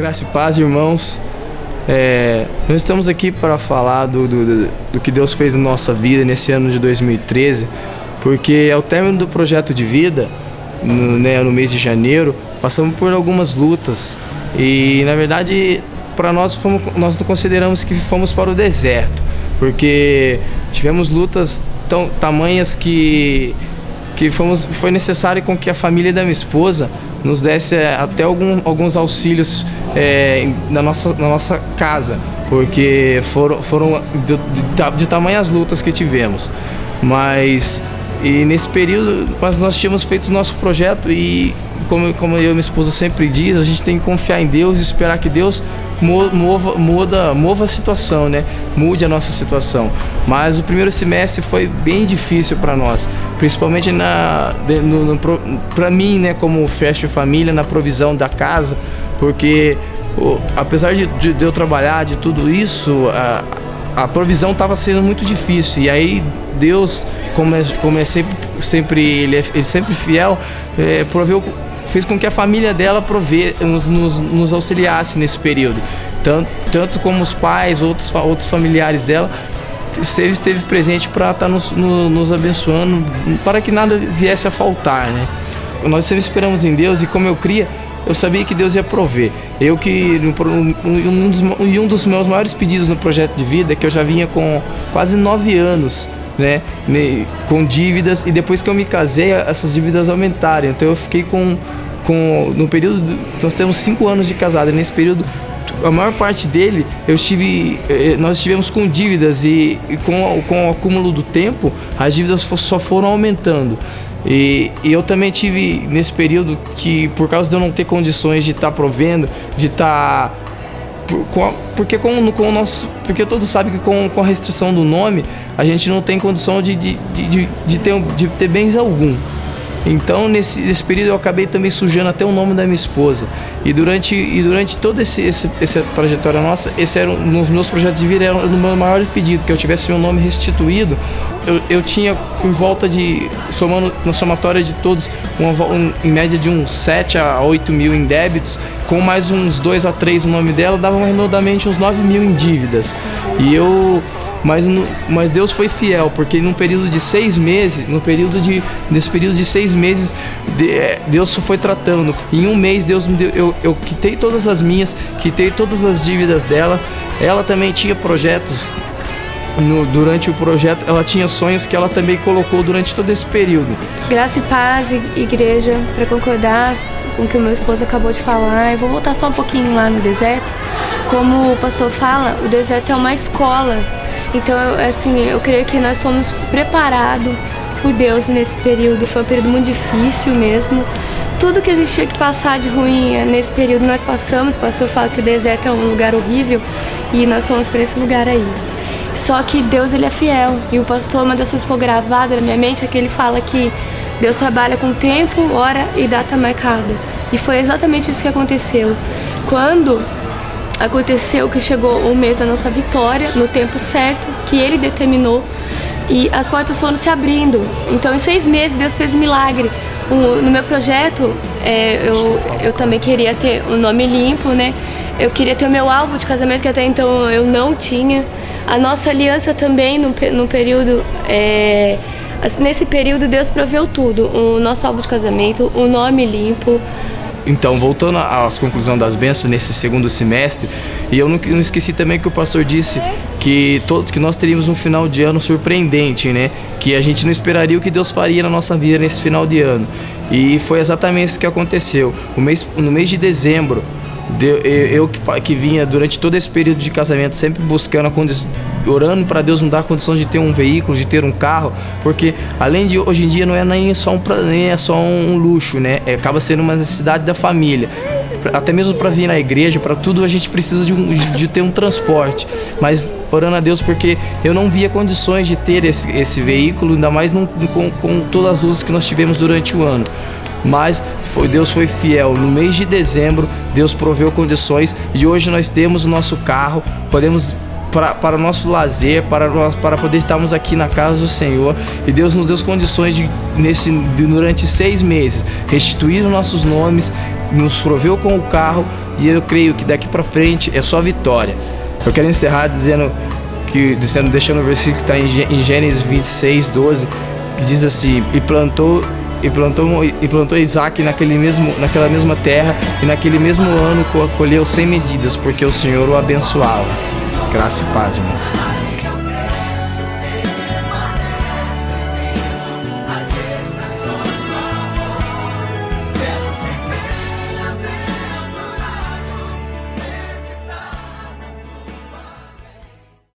Graça e paz, irmãos. Nós estamos aqui para falar do que Deus fez na nossa vida nesse ano de 2013, porque ao término do projeto de vida, no mês de janeiro, passamos por algumas lutas e, na verdade, para nós não consideramos que fomos para o deserto, porque tivemos lutas tamanhas que foi necessário com que a família da minha esposa nos desse até alguns auxílios na nossa casa, porque foram de tamanhas lutas que tivemos. E nesse período nós tínhamos feito o nosso projeto e, como eu e minha esposa sempre diz, a gente tem que confiar em Deus e esperar que Deus mova a situação, né? Mude a nossa situação. Mas o primeiro semestre foi bem difícil para nós, principalmente para mim, né, como festa de família, na provisão da casa, porque apesar de eu trabalhar, de tudo isso, a provisão estava sendo muito difícil. E aí Deus, como é sempre ele é sempre fiel, fez com que a família dela nos auxiliasse nesse período. Tanto como os pais, outros familiares dela, esteve presente para estar nos abençoando, para que nada viesse a faltar, né? Nós sempre esperamos em Deus e, como eu sabia que Deus ia prover. Um dos meus maiores pedidos no projeto de vida é que eu já vinha com quase 9 anos, né, com dívidas, e depois que eu me casei, essas dívidas aumentaram. Então eu fiquei no período, nós temos 5 anos de casado, e nesse período, a maior parte dele, nós estivemos com dívidas, e com o acúmulo do tempo, as dívidas só foram aumentando. E eu também tive nesse período que, por causa de eu não ter condições de estar provendo, de estar... Porque todos sabem que com a restrição do nome, a gente não tem condição de ter bens algum. Então, nesse período, eu acabei também sujando até o nome da minha esposa. E durante toda essa trajetória nossa, esse era nos meus projetos de vida, era o meu maior pedido, que eu tivesse meu nome restituído. Eu tinha em volta somando na somatória de todos, em média de uns 7 a 8 mil em débitos, com mais uns 2 a 3 no nome dela, dava redondamente uns 9 mil em dívidas. Mas Deus foi fiel, porque nesse período de 6 meses, Deus foi tratando. Em um mês, Deus me deu, eu quitei todas as minhas, quitei todas as dívidas dela. Ela também tinha projetos. Durante o projeto, ela tinha sonhos que ela também colocou durante todo esse período. Graça e paz, igreja, para concordar com o que o meu esposo acabou de falar, eu vou voltar só um pouquinho lá no deserto. Como o pastor fala, o deserto é uma escola. Então, eu creio que nós fomos preparados por Deus nesse período. Foi um período muito difícil mesmo. Tudo que a gente tinha que passar de ruim nesse período nós passamos. O pastor fala que o deserto é um lugar horrível e nós fomos para esse lugar aí. Só que Deus, ele é fiel. E o pastor, uma dessas ficou gravada na minha mente, é que ele fala que Deus trabalha com tempo, hora e data marcada. E foi exatamente isso que aconteceu. Quando aconteceu que chegou o mês da nossa vitória, no tempo certo, que ele determinou, e as portas foram se abrindo. Então, em 6 meses, Deus fez um milagre. No meu projeto, eu também queria ter um nome limpo, né? Eu queria ter o meu álbum de casamento, que até então eu não tinha. A nossa aliança também, no período... nesse período, Deus proveu tudo. O nosso álbum de casamento, o nome limpo. Então, voltando às conclusões das bênçãos nesse segundo semestre, e eu não esqueci também que o pastor disse que nós teríamos um final de ano surpreendente, né? Que a gente não esperaria o que Deus faria na nossa vida nesse final de ano. E foi exatamente isso que aconteceu. No mês de dezembro, eu que vinha durante todo esse período de casamento sempre buscando orando para Deus nos dar a condição de ter um veículo, de ter um carro, porque além de hoje em dia não é nem só um luxo, né? Acaba sendo uma necessidade da família. Até mesmo para vir na igreja, para tudo, a gente precisa de ter um transporte. Mas orando a Deus, porque eu não via condições de ter esse veículo, ainda mais com todas as luzes que nós tivemos durante o ano. Mas Deus foi fiel. No mês de dezembro, Deus proveu condições e hoje nós temos o nosso carro, podemos para o nosso lazer, para poder estarmos aqui na casa do Senhor. E Deus nos deu condições durante 6 meses, restituir os nossos nomes, nos proveu com o carro e eu creio que daqui para frente é só vitória. Eu quero encerrar deixando o versículo que está em Gênesis 26, 12, que diz assim: e plantou Isaac naquela mesma terra, e naquele mesmo ano colheu 100 medidas, porque o Senhor o abençoava. Graça e paz, irmãos.